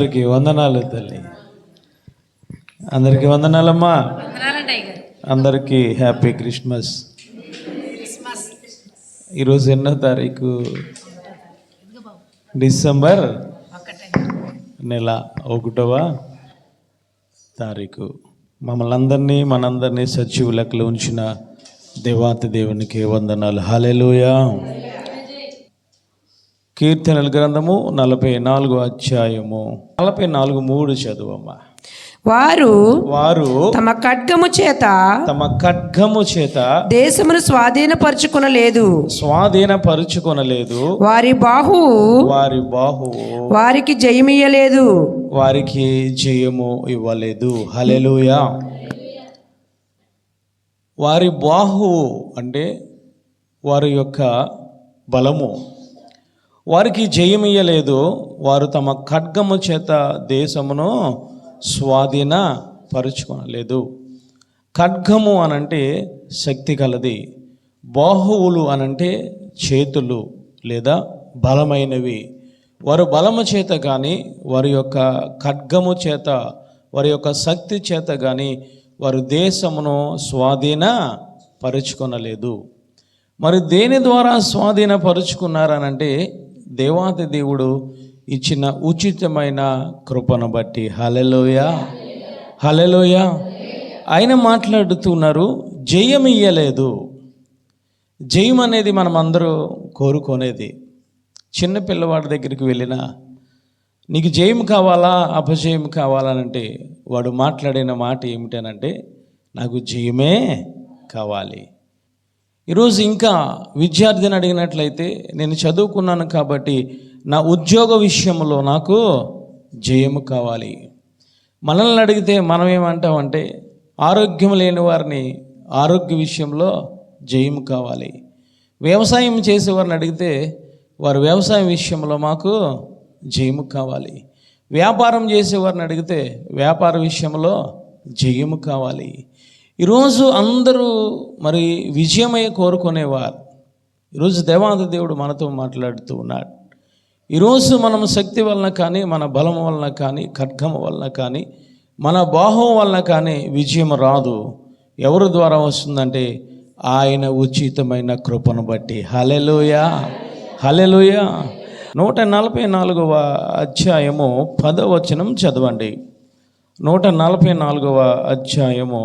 అందరికీ వందనాలు తల్లి, అందరికీ వందనాలమ్మా, అందరికీ హ్యాపీ క్రిస్మస్. ఈరోజు ఎన్నో తారీఖు? డిసెంబర్ నెల 1వ తారీఖు. మమ్మల్ని మనందరినీ సజీవ లెక్కలో ఉంచిన దేవాతి దేవునికి వందనాలు. హల్లెలూయా. కీర్తనల గ్రంథము 44వ అధ్యాయము 44:3 చదువమ్మా. వారు తమ ఖడ్గము చేత దేశమును స్వాధీనపరుచుకొనలేదు. వారి బాహు వారికి జయమియ్యలేదు, వారికి జయము ఇవ్వలేదు. హల్లెలూయా. వారి బాహువు అంటే వారి యొక్క బలము వారికి జయమియ్యలేదు. వారు తమ ఖడ్గము చేత దేశమును స్వాధీనపరుచుకొనలేదు. ఖడ్గము అనంటే శక్తి కలది, బాహువులు అనంటే చేతులు లేదా బలమైనవి. వారు బలము చేత కానీ వారి యొక్క ఖడ్గము చేత వారి యొక్క శక్తి చేత కానీ వారు దేశమును స్వాధీనపరుచుకొనలేదు. మరి దేని ద్వారా స్వాధీనపరుచుకున్నారనంటే దేవాతి దేవుడు ఇచ్చిన ఉచితమైన కృపను బట్టి. హల్లెలూయా, హల్లెలూయా. ఆయన మాట్లాడుతున్నారు, జయం ఇయ్యలేదు. జయం అనేది మనం అందరూ కోరుకునేది. చిన్న పిల్లవాడి దగ్గరికి వెళ్ళినా నీకు జయం కావాలా అపజయం కావాలనంటే వాడు మాట్లాడిన మాట ఏమిటనంటే నాకు జయమే కావాలి. ఈరోజు ఇంకా విద్యార్థిని అడిగినట్లయితే నేను చదువుకున్నాను కాబట్టి నా ఉద్యోగ విషయంలో నాకు జయము కావాలి. మనల్ని అడిగితే మనం ఏమంటామంటే ఆరోగ్యం లేని వారిని ఆరోగ్య విషయంలో జయము కావాలి. వ్యవసాయం చేసేవారిని అడిగితే వారు వ్యవసాయం విషయంలో మాకు జయము కావాలి. వ్యాపారం చేసేవారిని అడిగితే వ్యాపార విషయంలో జయము కావాలి. ఈరోజు అందరూ మరి విజయమై కోరుకునేవారు. ఈరోజు దేవాది దేవుడు మనతో మాట్లాడుతూ ఉన్నాడు. ఈరోజు మనం శక్తి వలన కానీ మన బలం వలన కానీ ఖడ్గం వలన కానీ మన బాహువు వలన కానీ విజయం రాదు. ఎవరి ద్వారా వస్తుందంటే ఆయన ఉచితమైన కృపను బట్టి. హల్లెలూయా, హల్లెలూయా. 144వ అధ్యాయము 10వ వచనం చదవండి. 144వ అధ్యాయము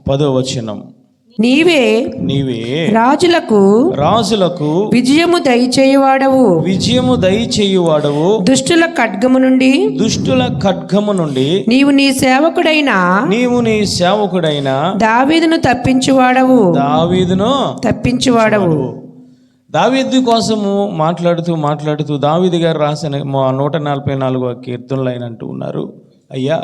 10వ వచనం. నీవే రాజులకు విజయము దయచేయువాడవు, దుష్టుల ఖడ్గము నుండి నీవు నీ సేవకుడైన దావీదును తప్పించువాడవు. దావీదు కోసము మాట్లాడుతూ దావీదు గారు రాసిన 144వ కీర్తనలు ఆయన అంటూ ఉన్నారు, అయ్యా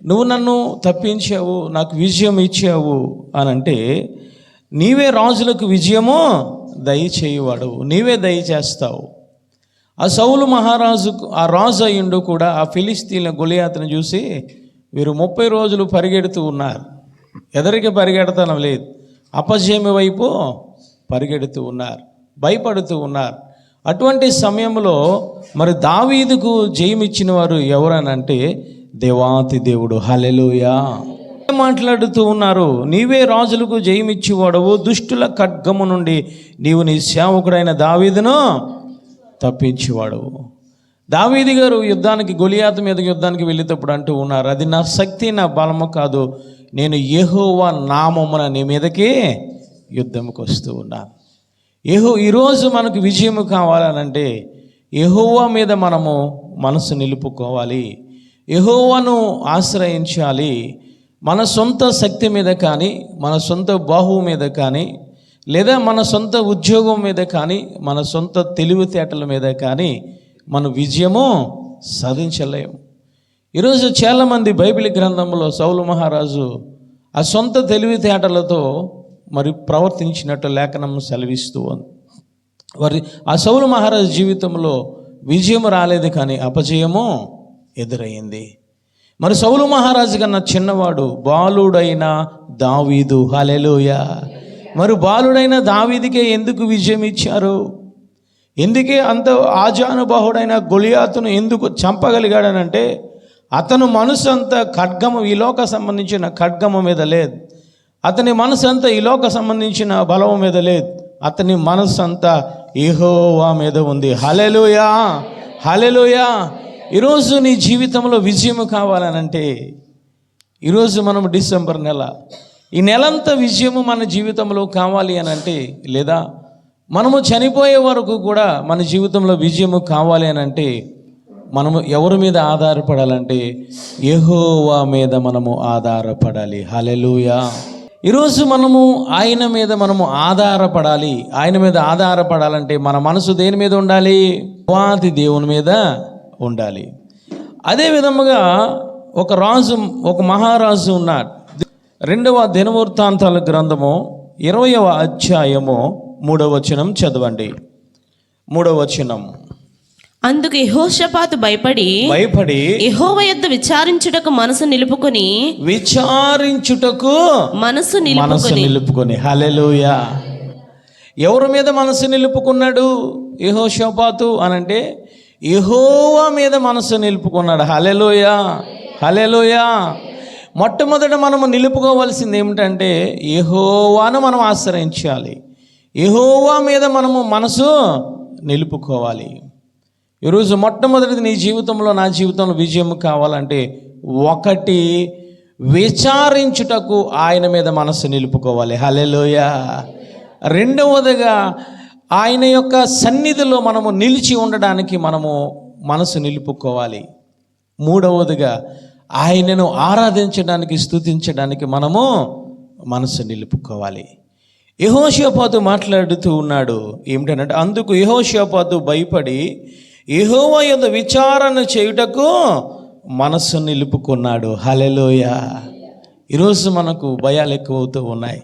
నువ్వు నన్ను తప్పించావు, నాకు విజయం ఇచ్చావు అని అంటే నీవే రాజులకు విజయము దయచేయువాడవు, నీవే దయచేస్తావు. ఆ సౌలు మహారాజుకు ఆ రాజు అయ్యుండు కూడా ఆ ఫిలిస్తీన్ల గొలియాతును చూసి వీరు 30 రోజులు పరిగెడుతూ ఉన్నారు. ఎదరికి పరిగెడతానం లేదు, అపజయమి వైపు పరిగెడుతూ ఉన్నారు, భయపడుతూ ఉన్నారు. అటువంటి సమయంలో మరి దావీదుకు జయమిచ్చిన వారు ఎవరనంటే దేవాతి దేవుడు. హల్లెలూయా. మాట్లాడుతూ ఉన్నారు, నీవే రాజులకు జయమిచ్చేవాడవు, దుష్టుల ఖడ్గము నుండి నీవు నీ సేవకుడైన దావీదును తప్పించేవాడవు. దావీదు గారు గొలియాతు మీద యుద్ధానికి వెళ్ళేటప్పుడు అంటూ ఉన్నారు, అది నా శక్తి నా బలము కాదు, నేను యెహోవా నామమున నీ మీదకి యుద్ధంకి వస్తూ ఉన్నాను. ఈరోజు మనకు విజయము కావాలనంటే యెహోవా మీద మనము మనసు నిలుపుకోవాలి, యెహోవాను ఆశ్రయించాలి. మన సొంత శక్తి మీద కానీ మన సొంత బాహువు మీద కానీ లేదా మన సొంత ఉద్యోగం మీద కానీ మన సొంత తెలివితేటల మీద కానీ మన విజయము సాధించలేము. ఈరోజు చాలామంది బైబిల్ గ్రంథంలో సౌలు మహారాజు ఆ సొంత తెలివితేటలతో మరి ప్రవర్తించినట్టు లేఖనం సెలవిస్తూ ఉంది. ఆ సౌలు మహారాజు జీవితంలో విజయం రాలేదు కానీ అపజయము ఎదురయ్యింది. మరి సౌలు మహారాజు కన్నా చిన్నవాడు బాలుడైన దావీదు. హల్లెలూయా. మరి బాలుడైన దావీదుకే ఎందుకు విజయం ఇచ్చారు? ఎందుకే అంత ఆజానుబాహుడైన గొలియాతును ఎందుకు చంపగలిగాడనంటే అతను మనసు అంతా ఖడ్గము, ఈ లోక సంబంధించిన ఖడ్గము మీద లేదు. అతని మనసు అంతా ఈ లోక సంబంధించిన బలము మీద లేదు. అతని మనసు అంతా యెహోవా మీద ఉంది. హల్లెలూయా, హల్లెలూయా. ఈరోజు నీ జీవితంలో విజయం కావాలనంటే, ఈరోజు మనం డిసెంబర్ నెల, ఈ నెలంతా విజయము మన జీవితంలో కావాలి అని అంటే, లేదా మనము చనిపోయే వరకు కూడా మన జీవితంలో విజయము కావాలి అని అంటే, మనము ఎవరి మీద ఆధారపడాలంటే యెహోవా మీద మనము ఆధారపడాలి. హల్లెలూయా. ఈరోజు మనము ఆయన మీద మనము ఆధారపడాలి. ఆయన మీద ఆధారపడాలంటే మన మనసు దేని మీద ఉండాలి? దేవాది దేవుని మీద ఉండాలి. అదే విధముగా ఒక రాజు, ఒక మహారాజు ఉన్నాడు. 2వ దినవృత్తాంతాల గ్రంథము 20వ అధ్యాయము 3వ వచనం చదవండి. 3వ వచనం. అందుకు యెహోషాపాతు భయపడి యెహోవా యొద్ద విచారించుటకు మనసు నిలుపుకొని. హల్లెలూయా. ఎవరి మీద మనసు నిలుపుకున్నాడు యెహోషాపాతు అనంటే? యెహోవా మీద మనసు నిలుపుకున్నాడు. హల్లెలూయా, హల్లెలూయా. మొట్టమొదట మనము నిలుపుకోవాల్సింది ఏమిటంటే యెహోవాను మనం ఆశ్రయించాలి. యెహోవా మీద మనము మనసు నిలుపుకోవాలి. ఈరోజు మొట్టమొదటిది నీ జీవితంలో, నా జీవితంలో విజయం కావాలంటే, 1 విచారించుటకు ఆయన మీద మనసు నిలుపుకోవాలి. హల్లెలూయా. 2వదిగా ఆయన యొక్క సన్నిధిలో మనము నిలిచి ఉండడానికి మనము మనసు నిలుపుకోవాలి. 3వదిగా ఆయనను ఆరాధించడానికి, స్తుతించడానికి మనము మనసు నిలుపుకోవాలి. యెహోషాపాతు మాట్లాడుతూ ఉన్నాడు ఏమిటంటే, అందుకు యెహోషాపాతు భయపడి యెహోవా యొద్ద విచారణ చేయుటకు మనసు నిలుపుకున్నాడు. హల్లెలూయా. ఈరోజు మనకు భయాలు ఎక్కువవుతూ ఉన్నాయి.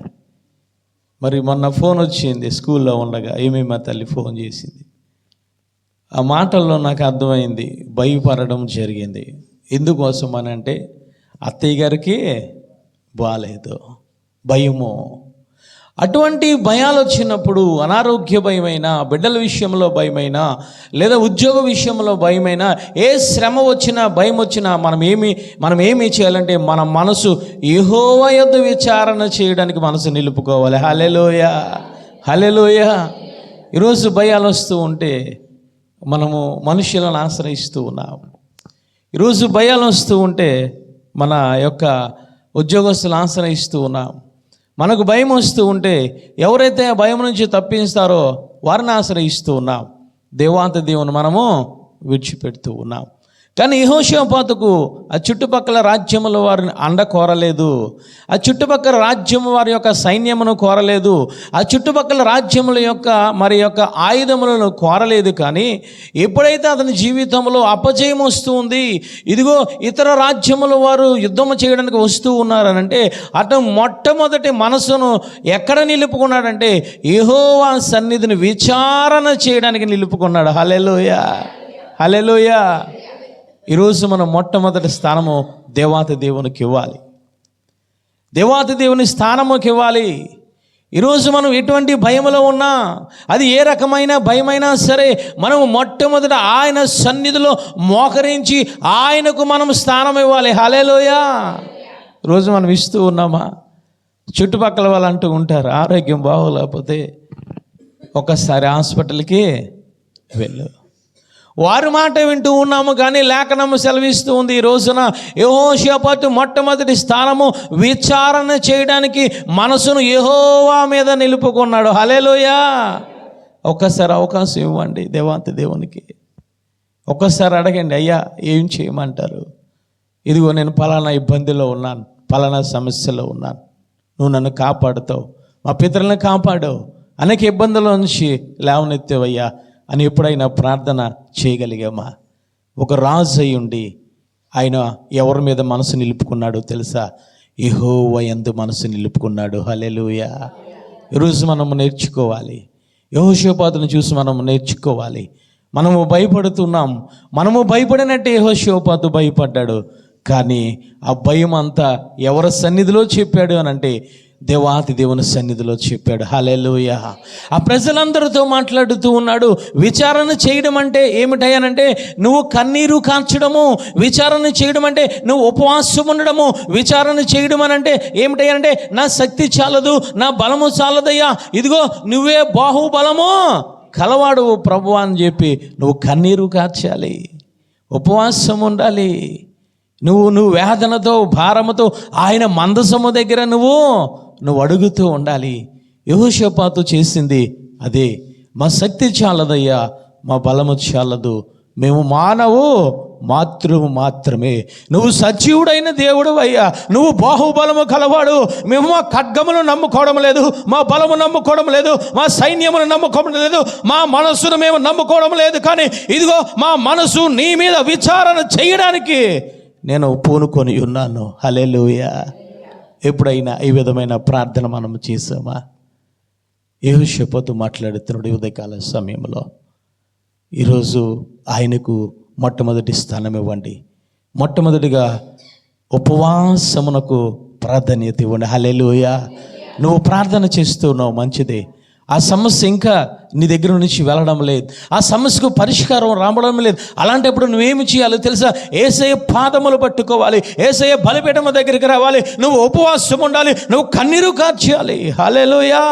మరి మొన్న ఫోన్ వచ్చింది స్కూల్లో ఉండగా, మా తల్లి ఫోన్ చేసింది. ఆ మాటల్లో నాకు అర్థమైంది, భయపడడం జరిగింది. ఎందుకోసం అని అంటే, అత్తయ్య గారికి బాగాలేదు, భయము. అటువంటి భయాలు వచ్చినప్పుడు, అనారోగ్య భయమైనా, బిడ్డల విషయంలో భయమైనా, లేదా ఉద్యోగ విషయంలో భయమైనా, ఏ శ్రమ వచ్చినా, భయం వచ్చినా మనం ఏమి చేయాలంటే మన మనసు యెహోవా యొద్ద విచారణ చేయడానికి మనసు నిలుపుకోవాలి. హల్లెలూయా, హల్లెలూయా. ఈరోజు భయాలు వస్తూ ఉంటే మనము మనుషులను ఆశ్రయిస్తూ ఉన్నాం. ఈరోజు భయాలు వస్తూ ఉంటే మన యొక్క ఉద్యోగస్తులను ఆశ్రయిస్తూ ఉన్నాం. మనకు భయం వస్తూ ఉంటే ఎవరైతే ఆ భయం నుంచి తప్పిస్తారో వారిని ఆశ్రయిస్తూ ఉన్నాం. దేవాంత దేవుని మనము విడిచిపెడుతూ ఉన్నాం. కానీ యెహోషాపాతుకు ఆ చుట్టుపక్కల రాజ్యముల వారిని అండ కోరలేదు. ఆ చుట్టుపక్కల రాజ్యము వారి యొక్క సైన్యమును కోరలేదు. ఆ చుట్టుపక్కల రాజ్యముల యొక్క ఆయుధములను కోరలేదు. కానీ ఎప్పుడైతే అతని జీవితంలో అపజయం వస్తూ ఉంది, ఇదిగో ఇతర రాజ్యముల వారు యుద్ధము చేయడానికి వస్తూ ఉన్నారనంటే, అతను మొట్టమొదటి మనసును ఎక్కడ నిలుపుకున్నాడంటే యెహోవా సన్నిధిని విచారణ చేయడానికి నిలుపుకున్నాడు. హల్లెలూయా, హల్లెలూయా. ఈరోజు మనం మొట్టమొదటి స్థానము దేవాతి దేవునికి ఇవ్వాలి. దేవాతి దేవుని స్థానముకి ఇవ్వాలి. ఈరోజు మనం ఎటువంటి భయములో ఉన్నా, అది ఏ రకమైన భయమైనా సరే, మనము మొట్టమొదట ఆయన సన్నిధిలో మోకరించి ఆయనకు మనం స్థానం ఇవ్వాలి. హల్లెలూయా. ఈరోజు మనం ఇస్తూ ఉన్నామా? చుట్టుపక్కల వాళ్ళు అంటూ ఉంటారు, ఆరోగ్యం బాగోలేకపోతే ఒకసారి హాస్పిటల్కి వెళ్ళు. వారి మాట వింటూ ఉన్నాము, కానీ లేఖనము సెలవిస్తూ ఉంది ఈ రోజున యెహోషాపాతు మొట్టమొదటి స్థానము విచారణ చేయడానికి మనసును యెహోవా మీద నిలుపుకున్నాడు. హల్లెలూయా. ఒక్కసారి అవకాశం ఇవ్వండి దేవాంత దేవునికి. ఒక్కసారి అడగండి, అయ్యా ఏం చేయమంటారు? ఇదిగో నేను పలానా ఇబ్బందిలో ఉన్నాను, పలానా సమస్యలో ఉన్నాను, నువ్వు నన్ను కాపాడుతావు, మా పితరులను కాపాడావు, అనేక ఇబ్బందుల నుంచి లేవనెత్తేవయ్యా అని ఎప్పుడైనా ప్రార్థన చేయగలిగామా? ఒక రాజు అయి ఉండి ఆయన ఎవరి మీద మనసు నిలుపుకున్నాడో తెలుసా? యెహోవా యందు మనసు నిలుపుకున్నాడు. హల్లెలూయా. ఈరోజు మనము నేర్చుకోవాలి. యెహోషాపాతును చూసి మనము నేర్చుకోవాలి. మనము భయపడుతున్నాం. మనము భయపడినట్టు యెహోషాపాతు భయపడ్డాడు. కానీ ఆ భయం అంతా ఎవరి సన్నిధిలో చెప్పాడు అని అంటే దేవాతి దేవుని సన్నిధిలో చెప్పాడు. హల్లెలూయా. ఆ ప్రజలందరితో మాట్లాడుతూ ఉన్నాడు. విచారణ చేయడం అంటే ఏమిటయ్యానంటే నువ్వు కన్నీరు కార్చడము, విచారణ చేయడం అంటే నువ్వు ఉపవాసం ఉండడము, విచారణ చేయడం అని అంటే ఏమిటయ్యానంటే నా శక్తి చాలదు, నా బలము చాలదయ్యా, ఇదిగో నువ్వే బాహుబలము కలవాడు ప్రభు అని చెప్పి నువ్వు కన్నీరు కార్చాలి, ఉపవాసం ఉండాలి. నువ్వు వేదనతో భారముతో ఆయన మందసము దగ్గర నువ్వు అడుగుతూ ఉండాలి. యెహోషాపాతు చేసింది అదే. మా శక్తి చాలదయ్యా, మా బలము చాలదు, మేము మాత్రము మాత్రమే, నువ్వు సజీవుడైన దేవుడు అయ్యా, నువ్వు బాహుబలము కలవాడు, మేము మా ఖడ్గమును నమ్ముకోవడం లేదు, మా బలము నమ్ముకోవడం లేదు, మా సైన్యమును నమ్ముకోవడం లేదు, మా మనస్సును మేము నమ్ముకోవడం లేదు, కానీ ఇదిగో మా మనసు నీ మీద విచారణ చేయడానికి నేను పూనుకొని ఉన్నాను. హల్లెలూయా. ఎప్పుడైనా ఈ విధమైన ప్రార్థన మనం చేసామా? యెహోషాపాతు మాట్లాడుతున్నాడు ఉదయకాల సమయంలో. ఈరోజు ఆయనకు మొట్టమొదటి స్థానం ఇవ్వండి. మొట్టమొదటిగా ఉపవాసమునకు ప్రాధాన్యత ఇవ్వండి. హల్లెలూయా. నువ్వు ప్రార్థన చేస్తున్నావు, మంచిదే. ఆ సమస్య ఇంకా నీ దగ్గర నుంచి వెళ్ళడం లేదు, ఆ సమస్యకు పరిష్కారం రావడం లేదు. అలాంటప్పుడు నువ్వేమి చేయాలో తెలుసా? యేసయ్య పాదములు పట్టుకోవాలి, యేసయ్య బలిపీఠము దగ్గరికి రావాలి, నువ్వు ఉపవాసం ఉండాలి, నువ్వు కన్నీరు కార్చాలి. హల్లెలూయా.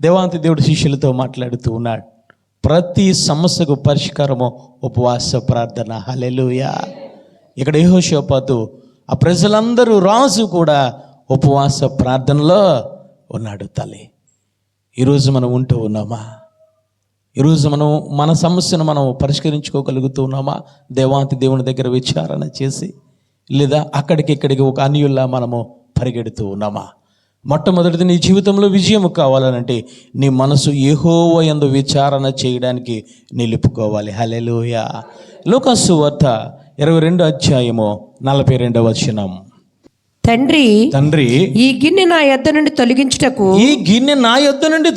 దేవాంతి దేవుడు శిష్యులతో మాట్లాడుతూ ఉన్నాడు. ప్రతి సమస్యకు పరిష్కారము ఉపవాస ప్రార్థన. హల్లెలూయా. ఇక్కడ యెహోషాపాతు, ఆ ప్రజలందరూ, రాజు కూడా ఉపవాస ప్రార్థనలో ఉన్నాడు. తల్లి, ఈరోజు మనం ఉంటూ ఉన్నామా? ఈరోజు మనం మన సమస్యను మనం పరిష్కరించుకోగలుగుతూ ఉన్నామా? దేవాంతి దేవుని దగ్గర విచారణ చేసి, లేదా ఇక్కడికి ఒక అన్యుల్లా మనము పరిగెడుతూ ఉన్నామా? మొట్టమొదటిది, నీ జీవితంలో విజయం కావాలనంటే నీ మనసు యెహోవా యందు విచారణ చేయడానికి నిలుపుకోవాలి. హల్లెలూయా. లూకా సువార్త 22వ అధ్యాయము 42వ వచనం. తండ్రి, ఈ గిన్నె నా యొద్ద నుండి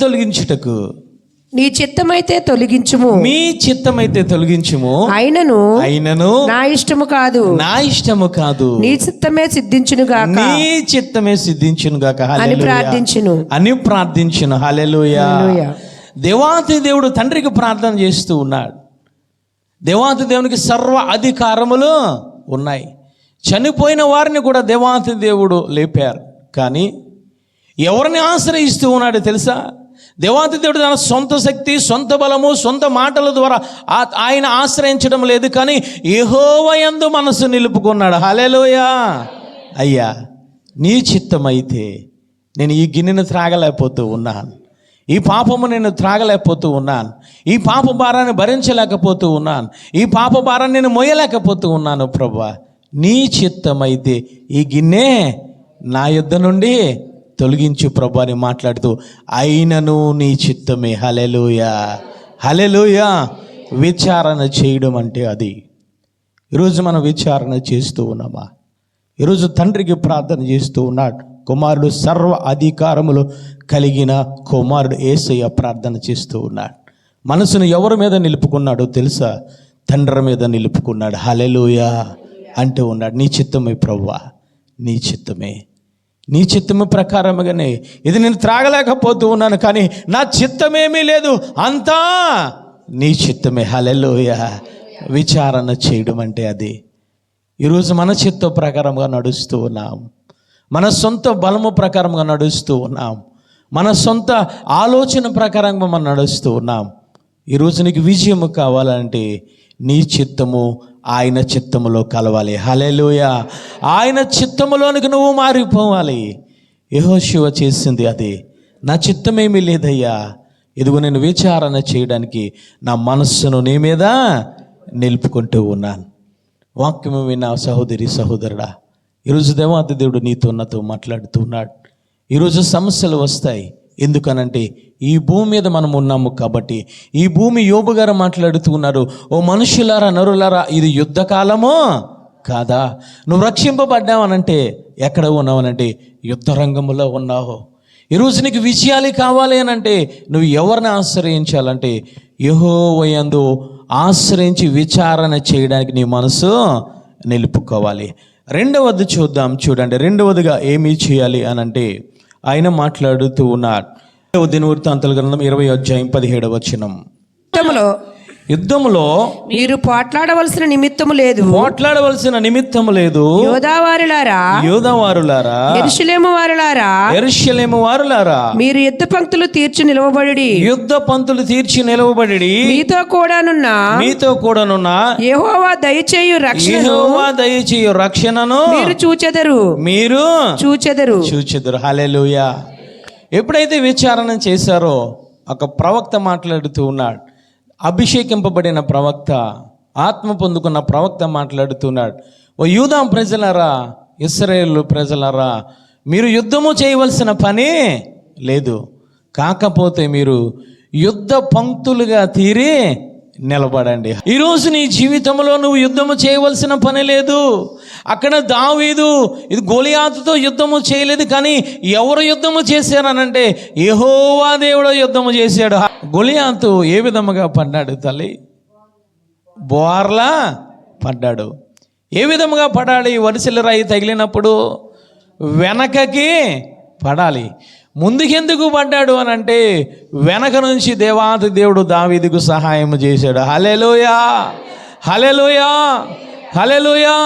తొలగించుటకు నీ చిత్తమైతే తొలగించుము, మీ చిత్తమైతే తొలగించుము, అయినను నా ఇష్టము కాదు, నీ చిత్తమే సిద్ధించును గాక అని ప్రార్థించును. హల్లెలూయా. దేవాతి దేవుడు తండ్రికి ప్రార్థన చేస్తూ ఉన్నాడు. దేవాతి దేవునికి సర్వ అధికారములు ఉన్నాయి. చనిపోయిన వారిని కూడా దేవాతి దేవుడు లేపారు. కానీ ఎవరిని ఆశ్రయిస్తూ ఉన్నాడు తెలుసా? దేవాతి దేవుడు తన సొంత శక్తి, సొంత బలము, సొంత మాటల ద్వారా ఆయన ఆశ్రయించడం లేదు, కానీ యెహోవా యందు మనసు నిలుపుకున్నాడు. హల్లెలూయా. అయ్యా, నీ చిత్తమైతే నేను ఈ గిన్నెను త్రాగలేకపోతూ ఉన్నాను, ఈ పాపము నేను త్రాగలేకపోతూ ఉన్నాను, ఈ పాప భారాన్ని భరించలేకపోతూ ఉన్నాను, ఈ పాప భారాన్ని నేను మోయలేకపోతూ ఉన్నాను. ప్రభువా, నీ చిత్తమైతే ఈ గిన్నె నా యొద్ద నుండి తొలగించు ప్రభు అని మాట్లాడుతూ, అయినను నీ చిత్తమే. హల్లెలూయా. హల్లెలూయా. విచారణ చేయడం అంటే అది. ఈరోజు మనం విచారణ చేస్తూ ఉన్నామా? ఈరోజు తండ్రికి ప్రార్థన చేస్తూ ఉన్నాడు. కుమారుడు సర్వ అధికారములు కలిగిన కుమారుడు యేసయ్య ప్రార్థన చేస్తూ ఉన్నాడు. మనసును ఎవరి మీద నిలుపుకున్నాడో తెలుసా? తండ్రి మీద నిలుపుకున్నాడు. హల్లెలూయా అంటూ ఉన్నాడు. నీ చిత్తమే ప్రభువా, నీ చిత్తమే ప్రకారముగానే ఇది నేను త్రాగలేకపోతూ ఉన్నాను, కానీ నా చిత్తమేమీ లేదు, అంతా నీ చిత్తమే. హల్లెలూయా. విచారణ చేయడం అంటే అది. ఈరోజు మన చిత్త ప్రకారంగా నడుస్తూ ఉన్నాం, మన సొంత బలము ప్రకారంగా నడుస్తూ ఉన్నాం, మన సొంత ఆలోచన ప్రకారంగా మనం నడుస్తూ ఉన్నాం. ఈరోజు నీకు విజయము కావాలంటే నీ చిత్తము ఆయన చిత్తములో కలవాలి. హల్లెలూయా. ఆయన చిత్తములోనికి నువ్వు మారిపోవాలి. యెహోషువ చేసింది అదే. నా చిత్తమేమీ లేదయ్యా, ఇదిగో నేను విచారణ చేయడానికి నా మనస్సును నీ మీద నిలుపుకుంటూ ఉన్నాను. వాక్యము విన్న సహోదరి సహోదరుడా, ఈరోజు దేవాతి దేవుడు నాతో మాట్లాడుతూ ఉన్నాడు. ఈరోజు సమస్యలు వస్తాయి. ఎందుకనంటే ఈ భూమి మీద మనం ఉన్నాము కాబట్టి. ఈ భూమి యోబు గారు మాట్లాడుతూ ఉన్నారు, ఓ మనుషులారా, నరులారా, ఇది యుద్ధకాలమో కాదా? నువ్వు రక్షింపబడ్డావనంటే ఎక్కడ ఉన్నావనంటే యుద్ధ రంగంలో ఉన్నావు. ఈరోజు నీకు విజయాలు కావాలి అనంటే నువ్వు ఎవరిని ఆశ్రయించాలంటే యెహోవా యందు ఆశ్రయించి విచారణ చేయడానికి నీ మనసు నిలుపుకోవాలి. రెండవది చూద్దాం, చూడండి. రెండవదిగా ఏమి చేయాలి అని అంటే ఆయన మాట్లాడుతూ ఉన్నారు. దినవృత్తాంతాల గ్రంథం 20:17 యుద్ధములో మీరు పోట్లాడవలసిన నిమిత్తము లేదు, పోట్లాడవలసిన నిమిత్తము లేదు. యోధావారులారా, యెరూషలేము వారులారా, మీరు యుద్ధ పంక్తులు తీర్చి నిలవబడి, యుద్ధ పంక్తులు తీర్చి నిలవబడి, మీతో కూడానున్న యెహోవా దయచేయు రక్షణను మీరు చూచెదరు. హల్లెలూయా. ఎప్పుడైతే విచారణ చేశారో ఒక ప్రవక్త మాట్లాడుతూ ఉన్నాడు. అభిషేకింపబడిన ప్రవక్త, ఆత్మ పొందుకున్న ప్రవక్త మాట్లాడుతున్నాడు. ఓ యూదా ప్రజలారా, ఇశ్రాయేలు ప్రజలారా, మీరు యుద్ధము చేయవలసిన పని లేదు, కాకపోతే మీరు యుద్ధ పంక్తులుగా తీరి నిలబడండి. ఈరోజు నీ జీవితంలో నువ్వు యుద్ధము చేయవలసిన పని లేదు. అక్కడ దావీదు ఇది గొలియాతుతో యుద్ధము చేయలేదు, కానీ ఎవరు యుద్ధము చేశారనంటే యెహోవా దేవుడు యుద్ధము చేశాడు. గొలియాతు ఏ విధముగా పడ్డాడు తల్లి? బోర్లా పడ్డాడు. ఏ విధముగా పడాలి? వరిసెల రాయి తగిలినప్పుడు వెనకకి పడాలి. ముందుకెందుకు పడ్డాడు అని అంటే వెనక నుంచి దేవాది దేవుడు దావీదుకు సహాయం చేశాడు. హల్లెలూయా, హల్లెలూయా, హల్లెలూయా.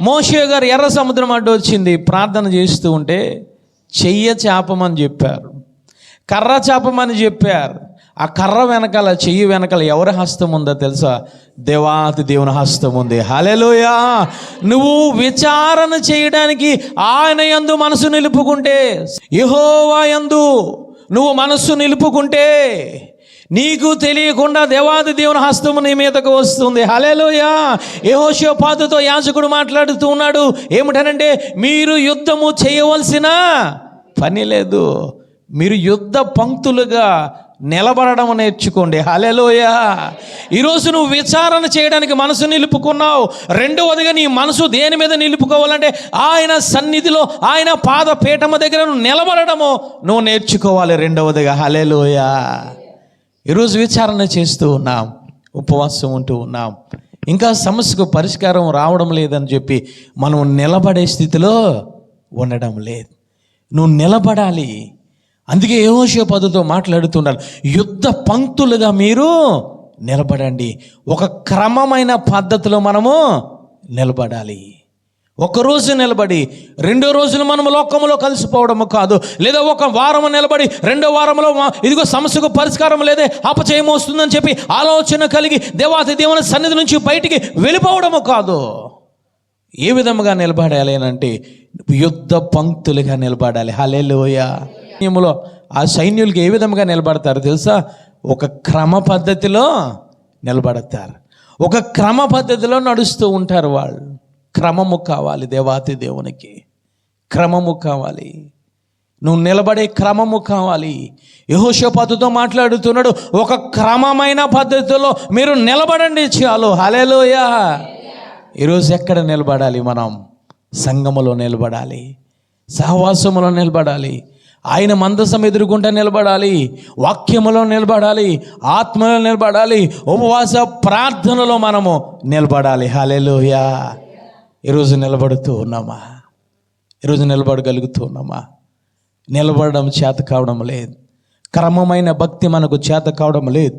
మోషే గారు ఎర్ర సముద్రం అడ్డు వచ్చింది, ప్రార్థన చేస్తూ ఉంటే చెయ్య చాపమని చెప్పారు, కర్ర చాపమని చెప్పారు. ఆ కర్ర వెనకాల, చెయ్యి వెనకాల ఎవరి హస్తం ఉందో తెలుసా? దేవాతి దేవుని హస్తం ఉంది. హల్లెలూయా. నువ్వు విచారణ చేయడానికి ఆయన యందు మనసు నిలుపుకుంటే, యెహోవా యందు నువ్వు మనస్సు నిలుపుకుంటే నీకు తెలియకుండా దేవాది దేవుని హస్తము నీ మీదకు వస్తుంది. హల్లెలూయా. యెహోషాపాతుతో యాజకుడు మాట్లాడుతూ ఉన్నాడు. ఏమిటనంటే మీరు యుద్ధము చేయవలసిన పని లేదు, మీరు యుద్ధ పంక్తులుగా నిలబడడం నేర్చుకోండి. హల్లెలూయా. ఈరోజు నువ్వు విచారణ చేయడానికి మనసు నిలుపుకున్నావు. రెండవదిగా నీ మనసు దేని మీద నిలుపుకోవాలంటే ఆయన సన్నిధిలో, ఆయన పాదపీఠము దగ్గర నువ్వు నిలబడడము నువ్వు నేర్చుకోవాలి. రెండవదిగా హల్లెలూయా. ఈరోజు విచారణ చేస్తూ ఉన్నాం, ఉపవాసం ఉంటూ ఉన్నాం, ఇంకా సమస్యకు పరిష్కారం రావడం లేదని చెప్పి మనం నిలబడే స్థితిలో ఉండడం లేదు. నువ్వు నిలబడాలి. అందుకే యెహోషాపాతుతో మాట్లాడుతున్నారు, యుద్ధ పంక్తులుగా మీరు నిలబడండి. ఒక క్రమమైన పద్ధతిలో మనము నిలబడాలి. ఒకరోజు నిలబడి 2 రోజులు మనము లోకములో కలిసిపోవడము కాదు, లేదా ఒక వారము నిలబడి 2వ వారంలో ఇదిగో సమస్యకు పరిష్కారం లేదే, అపజయం వస్తుందని చెప్పి ఆలోచన కలిగి దేవాతి దేవుని సన్నిధి నుంచి బయటికి వెళ్ళిపోవడము కాదు. ఏ విధముగా నిలబడాలి అంటే యుద్ధ పంక్తులుగా నిలబడాలి. హల్లెలూయా. ఆ సైన్యులకి ఏ విధంగా నిలబడతారు తెలుసా? ఒక క్రమ పద్ధతిలో నిలబడతారు, ఒక క్రమ పద్ధతిలో నడుస్తూ ఉంటారు వాళ్ళు. క్రమము కావాలి, దేవాతి దేవునికి క్రమము కావాలి, నువ్వు నిలబడే క్రమము కావాలి. యెహోషాపాతుతో మాట్లాడుతున్నాడు, ఒక క్రమమైన పద్ధతిలో మీరు నిలబడండి చాలు. హల్లెలూయా. ఈరోజు ఎక్కడ నిలబడాలి? మనం సంఘములో నిలబడాలి, సహవాసములో నిలబడాలి, ఆయన మందసం ఎదుర్కొంటూ నిలబడాలి, వాక్యములో నిలబడాలి, ఆత్మలో నిలబడాలి, ఉపవాస ప్రార్థనలో మనము నిలబడాలి. హల్లెలూయా. ఈరోజు నిలబడుతూ ఉన్నామా? ఈరోజు నిలబడగలుగుతూ ఉన్నామా? నిలబడడం చేత కావడం లేదు. క్రమమైన భక్తి మనకు చేత కావడం లేదు.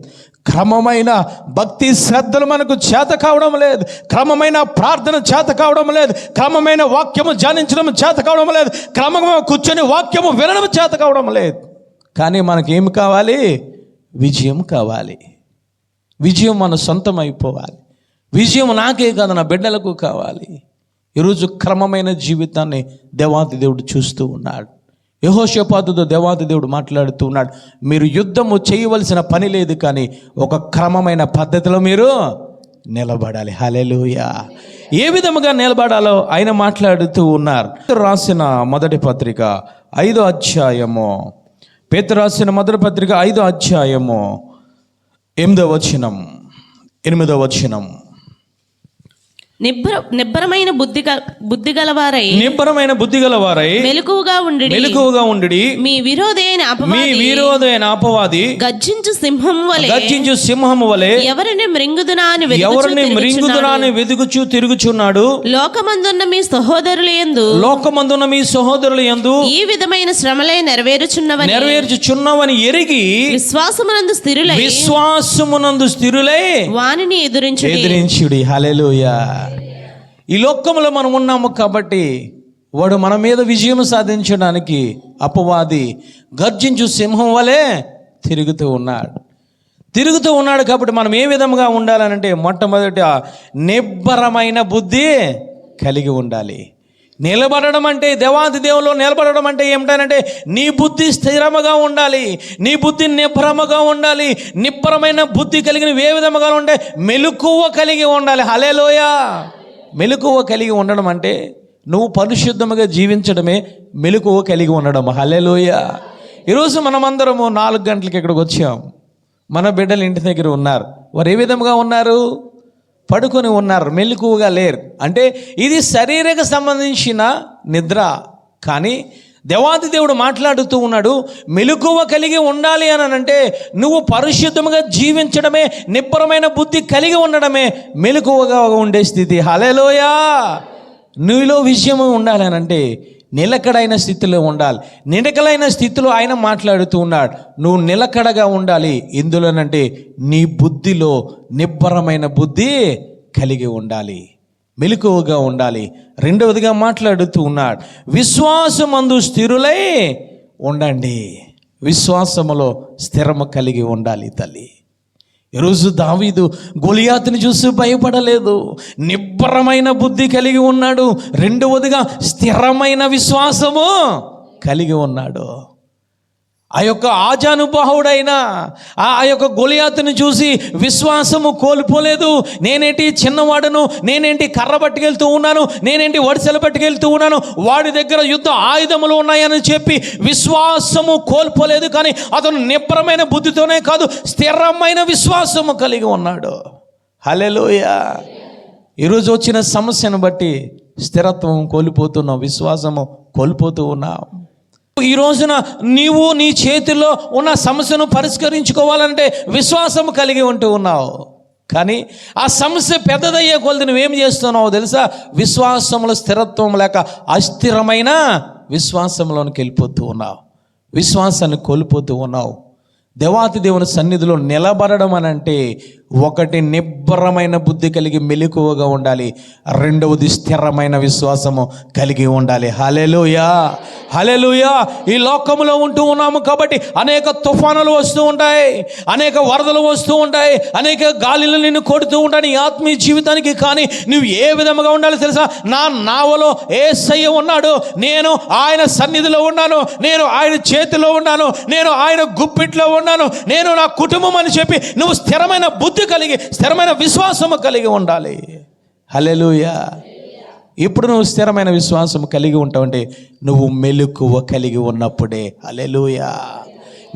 క్రమమైన భక్తి శ్రద్ధలు మనకు చేత కావడం లేదు. క్రమమైన ప్రార్థన చేత కావడం లేదు. క్రమమైన వాక్యము ధ్యానించడం చేత కావడం లేదు. క్రమంగా కూర్చొని వాక్యము వినడం చేత కావడం లేదు. కానీ మనకేమి కావాలి? విజయం కావాలి. విజయం మన సొంతం అయిపోవాలి. విజయం నాకే కాదు, నా బిడ్డలకు కావాలి. ఈరోజు క్రమమైన జీవితాన్ని దేవాతి దేవుడు చూస్తూ ఉన్నాడు. యెహోషాపాతుతో దేవాతి దేవుడు మాట్లాడుతూ ఉన్నాడు, మీరు యుద్ధము చేయవలసిన పని లేదు, కానీ ఒక క్రమమైన పద్ధతిలో మీరు నిలబడాలి. హల్లెలూయా. ఏ విధముగా నిలబడాలో ఆయన మాట్లాడుతూ ఉన్నారు. రాసిన మొదటి పత్రిక 5వ అధ్యాయము, పేతురు రాసిన మొదటి పత్రిక 5వ అధ్యాయము 8వ వచనం. నిబ్బరమైన బుద్ధి గలవారై మెలకువగా ఉండి మీ విరోధైన అపవాది గర్జించు సింహము వలె ఎవరిని మృంగుదునా అని వెదుగుచు తిరుగుచున్నాడు. లోకమందున్న మీ సహోదరుల యందు ఈ విధమైన శ్రమలే నెరవేర్చుచున్నవని ఎరిగి విశ్వాసమునందు స్థిరులై వానిని ఎదిరించుడి. హల్లెలూయా. ఈ లోకంలో మనం ఉన్నాము కాబట్టి వాడు మన మీద విజయం సాధించడానికి అపవాది గర్జించు సింహం వలె తిరుగుతూ ఉన్నాడు కాబట్టి మనం ఏ విధంగా ఉండాలనంటే మొట్టమొదట నిబ్బరమైన బుద్ధి కలిగి ఉండాలి. నిలబడడం అంటే దేవాది దేవులో నిలబడడం అంటే ఏమిటంటే నీ బుద్ధి స్థిరముగా ఉండాలి, నీ బుద్ధి నిబ్బరముగా ఉండాలి. నిబ్బరమైన బుద్ధి కలిగిన ఏ విధముగా ఉంటే మెలకువ కలిగి ఉండాలి. హల్లెలూయా. మెలకువ కలిగి ఉండడం అంటే నువ్వు పరిశుద్ధముగా జీవించడమే మెలకువ కలిగి ఉండడం. హల్లెలూయా. ఈరోజు మనమందరము 4 గంటలకి ఇక్కడికి వచ్చాం. మన బిడ్డలు ఇంటి దగ్గర ఉన్నారు. వారు ఏ విధంగా ఉన్నారు? పడుకొని ఉన్నారు, మెలకువగా లేరు. అంటే ఇది శరీరకు సంబంధించిన నిద్ర. కానీ దేవాది దేవుడు మాట్లాడుతూ ఉన్నాడు, మెలకువ కలిగి ఉండాలి అని అంటే నువ్వు పరిశుద్ధంగా జీవించడమే, నిబ్బరమైన బుద్ధి కలిగి ఉండడమే మెలకువగా ఉండే స్థితి. హల్లెలూయా. నీలో విజయం ఉండాలి అని అంటే నిలకడైన స్థితిలో ఉండాలి. నిలకడైన స్థితిలో ఆయన మాట్లాడుతూ ఉన్నాడు, నువ్వు నిలకడగా ఉండాలి. ఎందులోనంటే నీ బుద్ధిలో నిబ్బరమైన బుద్ధి కలిగి ఉండాలి, మెలకువగా ఉండాలి. రెండవదిగా మాట్లాడుతూ ఉన్నాడు, విశ్వాసమందు స్థిరులై ఉండండి. విశ్వాసములో స్థిరము కలిగి ఉండాలి తల్లి. ఈరోజు దావీదు గొలియాతుని చూసి భయపడలేదు, నిబ్బరమైన బుద్ధి కలిగి ఉన్నాడు. రెండవదిగా స్థిరమైన విశ్వాసము కలిగి ఉన్నాడు. ఆ యొక్క ఆజానుబాహుడైన ఆ యొక్క గొలియాతుని చూసి విశ్వాసము కోల్పోలేదు. నేనేంటి చిన్నవాడును, నేనేంటి కర్ర పట్టుకెళ్తూ ఉన్నాను, నేనేంటి వడిసెలు పట్టుకెళ్తూ ఉన్నాను, వాడి దగ్గర యుద్ధ ఆయుధములు ఉన్నాయని చెప్పి విశ్వాసము కోల్పోలేదు. కానీ అతను నిబ్బరమైన బుద్ధితోనే కాదు, స్థిరమైన విశ్వాసము కలిగి ఉన్నాడు. హల్లెలూయా. ఈరోజు వచ్చిన సమస్యను బట్టి స్థిరత్వం కోల్పోతున్నావు, విశ్వాసము కోల్పోతూ ఉన్నావు. ఈ రోజున నీవు నీ చేతిలో ఉన్న సమస్యను పరిష్కరించుకోవాలంటే విశ్వాసం కలిగి ఉంటూ ఉన్నావు. కానీ ఆ సమస్య పెద్దదయ్యే కొలది నువ్వేం చేస్తున్నావు తెలుసా? విశ్వాసంలో స్థిరత్వం లేక అస్థిరమైన విశ్వాసంలోనికి వెళ్ళిపోతూ ఉన్నావు, విశ్వాసాన్ని కోల్పోతూ ఉన్నావు. దేవాతి దేవుని సన్నిధిలో నిలబడడం అని అంటే ఒకటి నిబ్బరమైన బుద్ధి కలిగి మెలకువగా ఉండాలి, రెండవది స్థిరమైన విశ్వాసము కలిగి ఉండాలి. హల్లెలూయా. హల్లెలూయా. ఈ లోకములో ఉంటూ ఉన్నాము కాబట్టి అనేక తుఫానులు వస్తూ ఉంటాయి, అనేక వరదలు వస్తూ ఉంటాయి, అనేక గాలిలు నిన్ను కొడుతూ ఉంటాయి ఈ ఆత్మీయ జీవితానికి. కానీ నువ్వు ఏ విధంగా ఉండాలి తెలుసా? నా నావలో యేసయ్య ఉన్నాడు, నేను ఆయన సన్నిధిలో ఉన్నాను, నేను ఆయన చేతిలో ఉన్నాను, నేను ఆయన గుప్పిట్లో ఉన్నాను, నేను నా కుటుంబం అని చెప్పి నువ్వు స్థిరమైన బుద్ధి కలిగి స్థిరమైన విశ్వాసము కలిగి ఉండాలి. హల్లెలూయా. ఇప్పుడు నువ్వు స్థిరమైన విశ్వాసం కలిగి ఉంటావంటే నువ్వు మెలకువ కలిగి ఉన్నప్పుడే. హల్లెలూయా.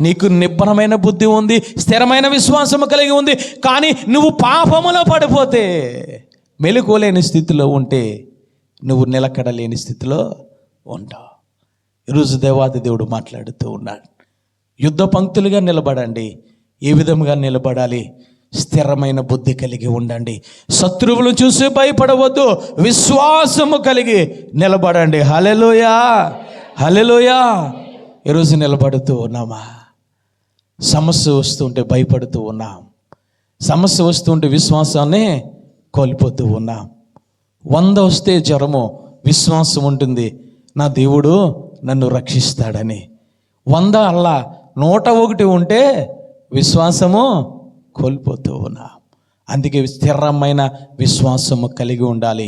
నీకు నిబ్బరమైన బుద్ధి ఉంది, స్థిరమైన విశ్వాసము కలిగి ఉంది. కానీ నువ్వు పాపములో పడిపోతే, మెలకువ లేని స్థితిలో ఉంటే నువ్వు నిలకడలేని స్థితిలో ఉంటావు. ఈరోజు దేవాది దేవుడు మాట్లాడుతూ ఉన్నాడు, యుద్ధ పంక్తులుగా నిలబడండి. ఏ విధంగా నిలబడాలి? స్థిరమైన బుద్ధి కలిగి ఉండండి. శత్రువులు చూసి భయపడవద్దు, విశ్వాసము కలిగి నిలబడండి. హల్లెలూయా. హల్లెలూయా. ఈరోజు నిలబడుతూ ఉన్నామా? సమస్య వస్తుంటే భయపడుతూ ఉన్నాం, సమస్య వస్తుంటే విశ్వాసాన్ని కోల్పోతూ ఉన్నాం. 100 వస్తే జ్వరము, విశ్వాసం ఉంటుంది నా దేవుడు నన్ను రక్షిస్తాడని. 100 అల్లా 101 ఉంటే విశ్వాసము కోల్పోతూ ఉన్నాం. అందుకే స్థిరమైన విశ్వాసము కలిగి ఉండాలి,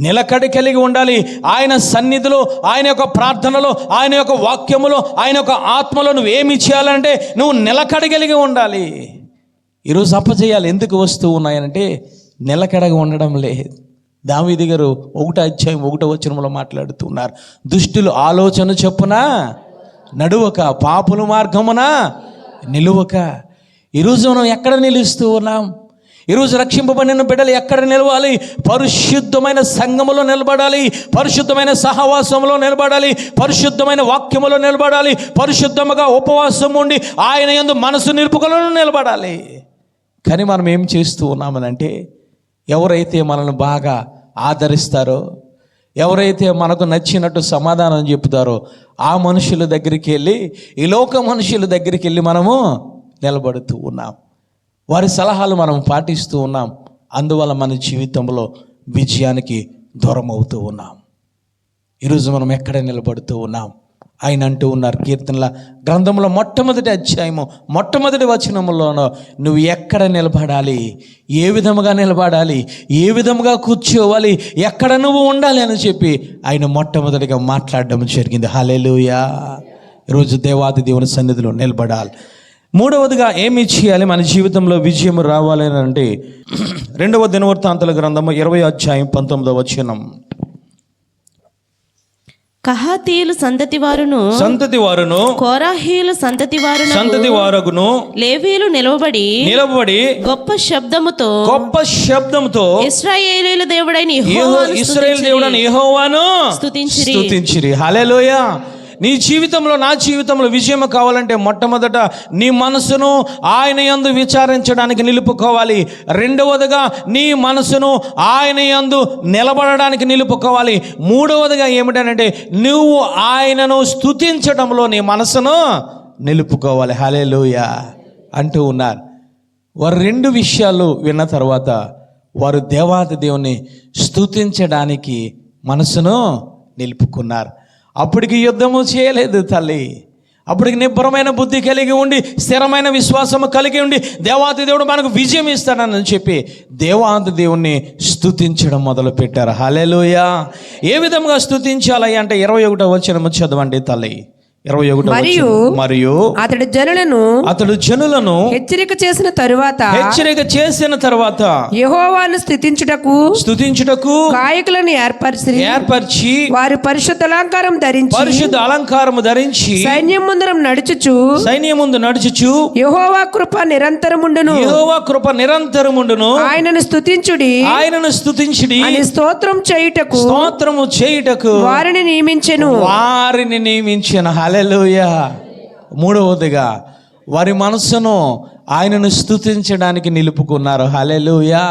నిలకడ కలిగి ఉండాలి. ఆయన సన్నిధిలో, ఆయన యొక్క ప్రార్థనలో, ఆయన యొక్క వాక్యములో, ఆయన యొక్క ఆత్మలో నువ్వేమి చేయాలంటే నువ్వు నిలకడ కలిగి ఉండాలి. ఈరోజు అపజయాలు ఎందుకు వస్తూ ఉన్నాయంటే నిలకడగా ఉండడం లేదు. దావీదు గారు 1వ అధ్యాయం 1వ వచనంలో మాట్లాడుతున్నారు, దుష్టులు ఆలోచన చొప్పున నడువక, పాపుల మార్గమున నిలువక. ఈరోజు మనం ఎక్కడ నిలుస్తూ ఉన్నాం? ఈరోజు రక్షింపబడిన బిడ్డలు ఎక్కడ నిలవాలి? పరిశుద్ధమైన సంఘములో నిలబడాలి, పరిశుద్ధమైన సహవాసంలో నిలబడాలి, పరిశుద్ధమైన వాక్యములో నిలబడాలి, పరిశుద్ధముగా ఉపవాసం ఉండి ఆయన యందు మనసు నిలుపుకొలను నిలబడాలి. కానీ మనం ఏం చేస్తూ ఉన్నామనంటే, ఎవరైతే మనల్ని బాగా ఆదరిస్తారో, ఎవరైతే మనకు నచ్చినట్టు సమాధానం చెప్తారో ఆ మనుషుల దగ్గరికి వెళ్ళి, ఈ లోక మనుషుల దగ్గరికి వెళ్ళి మనము నిలబడుతూ ఉన్నాం. వారి సలహాలు మనం పాటిస్తూ ఉన్నాం. అందువల్ల మన జీవితంలో విజయానికి దూరం అవుతూ ఉన్నాం. ఈరోజు మనం ఎక్కడ నిలబడుతూ ఉన్నాం? ఆయన అంటూ ఉన్నారు కీర్తనల గ్రంథంలో మొట్టమొదటి అధ్యాయము మొట్టమొదటి వచనములోనో, నువ్వు ఎక్కడ నిలబడాలి, ఏ విధముగా నిలబడాలి, ఏ విధముగా కూర్చోవాలి, ఎక్కడ నువ్వు ఉండాలి అని చెప్పి ఆయన మొట్టమొదటిగా మాట్లాడడం జరిగింది. హల్లెలూయా. ఈరోజు దేవాది దేవుని సన్నిధిలో నిలబడాలి. మూడవదిగా ఏమి చేయాలి మన జీవితంలో విజయం రావాలి అని అంటే, 2వ దినవృత్తాంతాల గ్రంథము 20వ అధ్యాయం 19వ వచనం. కహాతీయులు సంతతి వారును కోరాహీయులు సంతతి వారగును లేవీయులు నిలవబడి గొప్ప శబ్దముతో ఇశ్రాయేలీయుల దేవుడైన యెహోవాను స్తుతించిరి. హల్లెలూయా. నీ జీవితంలో, నా జీవితంలో విజయం కావాలంటే మొట్టమొదట నీ మనసును ఆయన యందు విచారించడానికి నిలుపుకోవాలి. రెండవదిగా నీ మనసును ఆయన యందు నిలబడడానికి నిలుపుకోవాలి. మూడవదిగా ఏమిటంటే, నువ్వు ఆయనను స్తుతించడంలో నీ మనసును నిలుపుకోవాలి. హల్లెలూయా అంటూ ఉన్నారు. వారు 2 విషయాలు విన్న తర్వాత వారు దేవాది దేవుని స్తుతించడానికి మనసును నిలుపుకున్నారు. అప్పటికి యుద్ధము చేయలేదు తల్లి. అప్పటికి నిబ్బరమైన బుద్ధి కలిగి ఉండి, స్థిరమైన విశ్వాసము కలిగి ఉండి, దేవాది దేవుడు మనకు విజయం ఇస్తాడని చెప్పి దేవాది దేవుణ్ణి స్తుతించడం మొదలు పెట్టారు. హల్లెలూయా. ఏ విధంగా స్తుతించాలి అంటే 21వ వచనము చదవండి తల్లి. 21 మరియు అతడు జనులను హెచ్చరిక చేసిన తరువాత యెహోవాను స్తుతించుటకు గాయకులను ఏర్పరిచి వారి పరిశుద్ధ అలంకారము ధరించి సైన్యం ముందు నడుచుచు యెహోవా కృప నిరంతరముండును ఆయనను స్తుతించుడి అని స్తోత్రము చేయుటకు వారిని నియమించెను. హల్లెలూయా. మూడవదిగా వారి మనసును ఆయనను స్తుతించడానికి నిలుపుకున్నారు. హల్లెలూయా.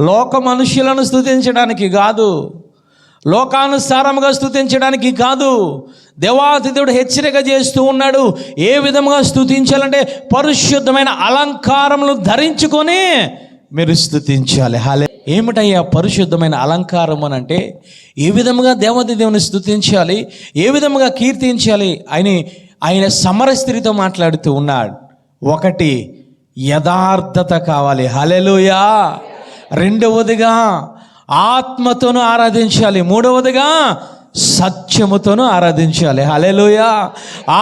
లోక మనుషులను స్తుతించడానికి కాదు, లోకానుసారముగా స్తుతించడానికి కాదు. దేవాది దేవుడు హెచ్చరిక చేస్తూ ఉన్నాడు. ఏ విధంగా స్తుతించాలంటే పరిశుద్ధమైన అలంకారములు ధరించుకొని మీరు స్తుతించాలి. ఏమిటయ్యా పరిశుద్ధమైన అలంకారం అని అంటే, ఏ విధముగా దేవాది దేవుని స్తుతించాలి, ఏ విధముగా కీర్తించాలి ఆయన సమరస్త్రీతో మాట్లాడుతూ ఉన్నాడు. 1 యథార్థత కావాలి. హల్లెలూయా. రెండవదిగా ఆత్మతోనూ ఆరాధించాలి. మూడవదిగా సత్యముతోనూ ఆరాధించాలి. హల్లెలూయా.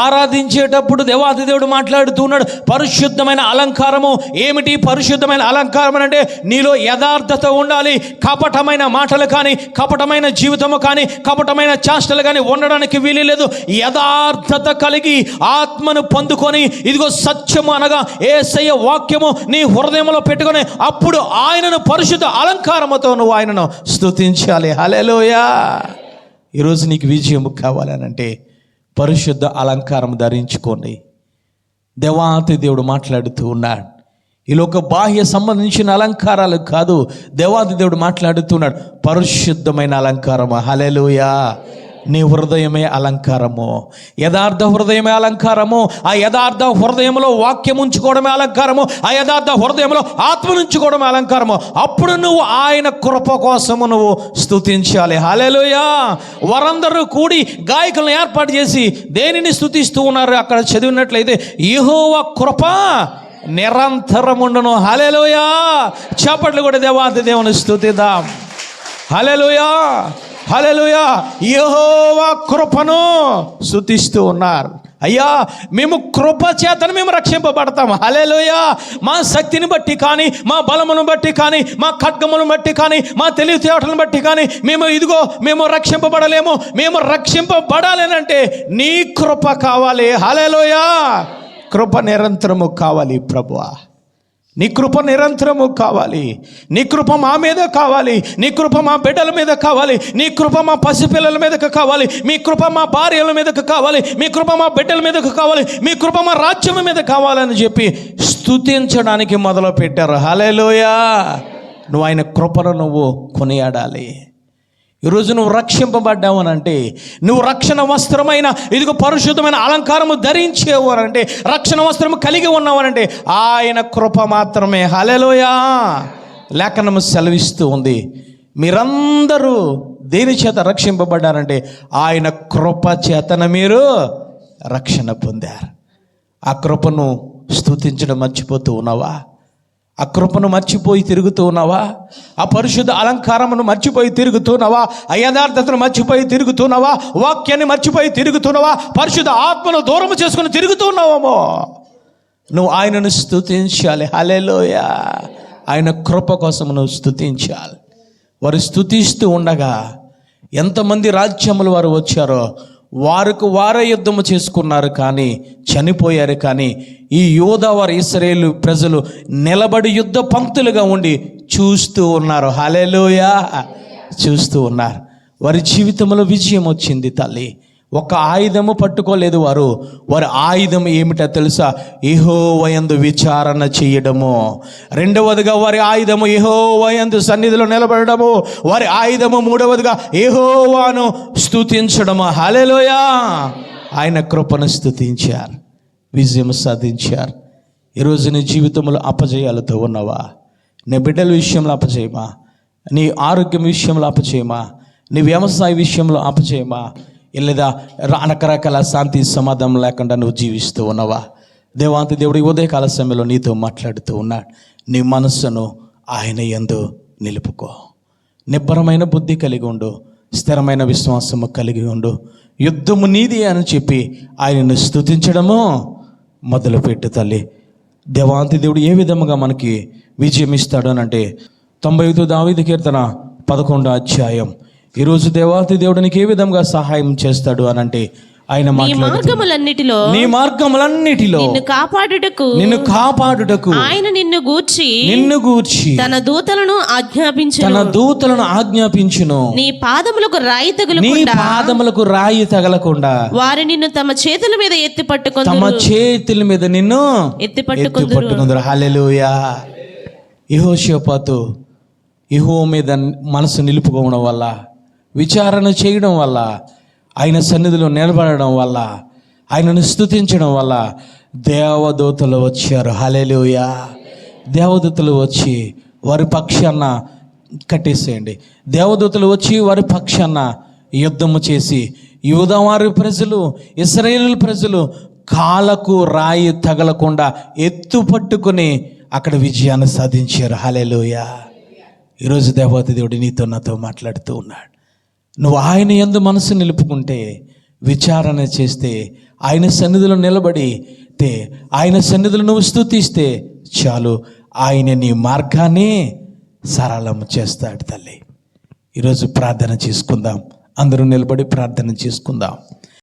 ఆరాధించేటప్పుడు దేవాది దేవుడు మాట్లాడుతున్నాడు. పరిశుద్ధమైన అలంకారము ఏమిటి? పరిశుద్ధమైన అలంకారం అంటే నీలో యథార్థత ఉండాలి. కపటమైన మాటలు కానీ, కపటమైన జీవితము కానీ, కపటమైన చేష్టలు కానీ ఉండడానికి వీలు. యథార్థత కలిగి ఆత్మను పొందుకొని, ఇదిగో సత్యము అనగా యేసయ్య వాక్యము నీ హృదయంలో పెట్టుకొని అప్పుడు ఆయనను పరిశుద్ధ అలంకారముతో నువ్వు ఆయనను స్తుతించాలి. హల్లెలూయా. ఈరోజు నీకు విజయం కావాలనంటే పరిశుద్ధ అలంకారం ధరించుకోండి. దేవాతి దేవుడు మాట్లాడుతూ ఉన్నాడు. ఈ లోక బాహ్య సంబంధించిన అలంకారాలు కాదు, దేవాది దేవుడు మాట్లాడుతున్నాడు. పరిశుద్ధమైన అలంకారము. హల్లెలూయా. నీ హృదయమే అలంకారము, యథార్థ హృదయమే అలంకారము. ఆ యథార్థ హృదయంలో వాక్యం ఉంచుకోవడమే అలంకారము, ఆ యథార్థ హృదయంలో ఆత్మను ఉంచుకోవడమే అలంకారము. అప్పుడు నువ్వు ఆయన కృప కోసము నువ్వు స్తుతించాలి. హల్లెలూయా. వారందరూ కూడి గాయకులను ఏర్పాటు చేసి దేనిని స్తుతిస్తూ ఉన్నారు? అక్కడ చదివినట్లయితే యెహోవా కృప నిరంతరముండును. హల్లెలూయా. చప్పట్లు కూడా దేవాది దేవుని స్తుతిద్దాం. హల్లెలూయా. హల్లెలూయా. యెహోవా కృపను స్తుతిస్తూ ఉన్నారు. అయ్యా, మేము కృప చేతను మేము రక్షింపబడతాం. హల్లెలూయా. మా శక్తిని బట్టి కానీ, మా బలమును బట్టి కానీ, మా ఖడ్గమును బట్టి కానీ, మా తెలివితేటలను బట్టి కానీ మేము రక్షింపబడలేము. మేము రక్షింపబడాలేనంటే నీ కృప కావాలి. హల్లెలూయా. కృప నిరంతరము కావాలి ప్రభువా. నీ కృప నిరంతరము కావాలి. నీ కృప మా మీద కావాలి. నీ కృప మా బిడ్డల మీద కావాలి. నీ కృప మా పసిపిల్లల మీదకు కావాలి. మీ కృప మా భార్యల మీదకు కావాలి. మీ కృప మా బిడ్డల మీదకు కావాలి. మీ కృప మా రాజ్యం మీద కావాలని చెప్పి స్తుతించడానికి మొదలు పెట్టారు. హల్లెలూయా. నువ్వు ఆయన కృపను నువ్వు కొనియాడాలి. ఈరోజు నువ్వు రక్షింపబడ్డావు అని అంటే, నువ్వు రక్షణ వస్త్రమైన ఇదిగో పరిశుద్ధమైన అలంకారము ధరించేవు అని అంటే, రక్షణ వస్త్రము కలిగి ఉన్నావు అని అంటే ఆయన కృప మాత్రమే. హల్లెలూయా. లేఖనము సెలవిస్తూ ఉంది, మీరందరూ దేని చేత రక్షింపబడ్డారంటే ఆయన కృప చేతన మీరు రక్షణ పొందారు. ఆ కృపను స్తుతించడం మర్చిపోతూ ఉన్నావా? ఆ కృపను మర్చిపోయి తిరుగుతూ ఉన్నావా? ఆ పరిశుద్ధ అలంకారమును మర్చిపోయి తిరుగుతున్నావా? ఆ యథార్థతను మర్చిపోయి తిరుగుతున్నావా? వాక్యాన్ని మర్చిపోయి తిరుగుతున్నావా? పరిశుద్ధ ఆత్మను దూరం చేసుకుని తిరుగుతున్నావేమో. నువ్వు ఆయనను స్తుతించాలి. హల్లెలూయా. ఆయన కృప కోసం నువ్వు స్తుతించాలి. వారు స్తుతిస్తూ ఉండగా ఎంతమంది రాజ్యములు వారు వచ్చారో వారికి వారే యుద్ధము చేసుకున్నారు, కానీ చనిపోయారు. కానీ ఈ యోధా వారు ఇశ్రాయేలు ప్రజలు నిలబడి యుద్ధ పంక్తులుగా ఉండి చూస్తూ ఉన్నారు. హల్లెలూయా. చూస్తూ ఉన్నారు. వారి జీవితంలో విజయం వచ్చింది తల్లి. ఒక ఆయుధము పట్టుకోలేదు వారు. వారి ఆయుధం ఏమిటో తెలుసా? యెహోవా యందు విచారణ చేయడము. రెండవదిగా వారి ఆయుధము యెహోవా యందు సన్నిధిలో నిలబడము. వారి ఆయుధము మూడవదిగా యెహోవాను స్తుతించడము. హల్లెలూయా. ఆయన కృపను స్తుతించారు, విజయం సాధించారు. ఈరోజు నీ జీవితంలో అపజయాలతో ఉన్నావా? నీ బిడ్డల విషయంలో అపజయమా? నీ ఆరోగ్యం విషయంలో అపజయమా? నీ వ్యవసాయ విషయంలో అపజయమా? లేదా రకరకాల శాంతి సమాధానం లేకుండా నువ్వు జీవిస్తూ ఉన్నావా? దేవాంతి దేవుడు ఉదయకాల సమయంలో నీతో మాట్లాడుతూ ఉన్నాడు. నీ మనస్సును ఆయన యందు నిలుపుకో. నిబ్బరమైన బుద్ధి కలిగి ఉండు. స్థిరమైన విశ్వాసము కలిగి ఉండు. యుద్ధము నీది అని చెప్పి ఆయనను స్తుతించడము మొదలుపెట్టు తల్లి. దేవాంతి దేవుడు ఏ విధముగా మనకి విజయం ఇస్తాడు అని అంటే 95 దావీదు కీర్తన 11వ అధ్యాయం. ఈరోజు దేవాతి దేవుడు నీకు ఏ విధంగా సహాయం చేస్తాడు అని అంటే ఆయన మార్గములన్నిటిలో నీ మార్గములన్నిటిలో నిన్ను కాపాడుటకు ఆయన నిన్ను గూర్చి తన దూతలను ఆజ్ఞాపించును. నీ పాదములకు రాయి తగలకుండా వారు నిన్ను తమ చేతుల మీద నిన్ను ఎత్తి పట్టుకొందురు. హల్లెలూయా. యెహోషాపాతు యెహోవా మీద మనసు నిలుపుకోవడం వల్ల, విచారణ చేయడం వల్ల, ఆయన సన్నిధిలో నిలబడడం వల్ల, ఆయనను స్తుతించడం వల్ల దేవదూతలు వచ్చారు. హల్లెలూయా. దేవదూతలు వచ్చి వారి పక్షాన కట్టేసేయండి. దేవదూతలు వచ్చి వారి పక్షాన యుద్ధము చేసి యూదా వారి ప్రజలు, ఇశ్రాయేలు ప్రజలు కాళ్ళకు రాయి తగలకుండా ఎత్తు పట్టుకుని అక్కడ విజయాన్ని సాధించారు. హల్లెలూయా. ఈరోజు దేవత దేవుడు నీతో నాతో మాట్లాడుతూ ఉన్నాడు. నువ్వు ఆయన యందు మనసు నిలుపుకుంటే, విచారణ చేస్తే, ఆయన సన్నిధిలో నిలబడితే, ఆయన సన్నిధిలో నువ్వు స్తుతిస్తే చాలు, ఆయన నీ మార్గాన్ని సరళం చేస్తాడు తల్లి. ఈరోజు ప్రార్థన చేసుకుందాం. అందరూ నిలబడి ప్రార్థన చేసుకుందాం.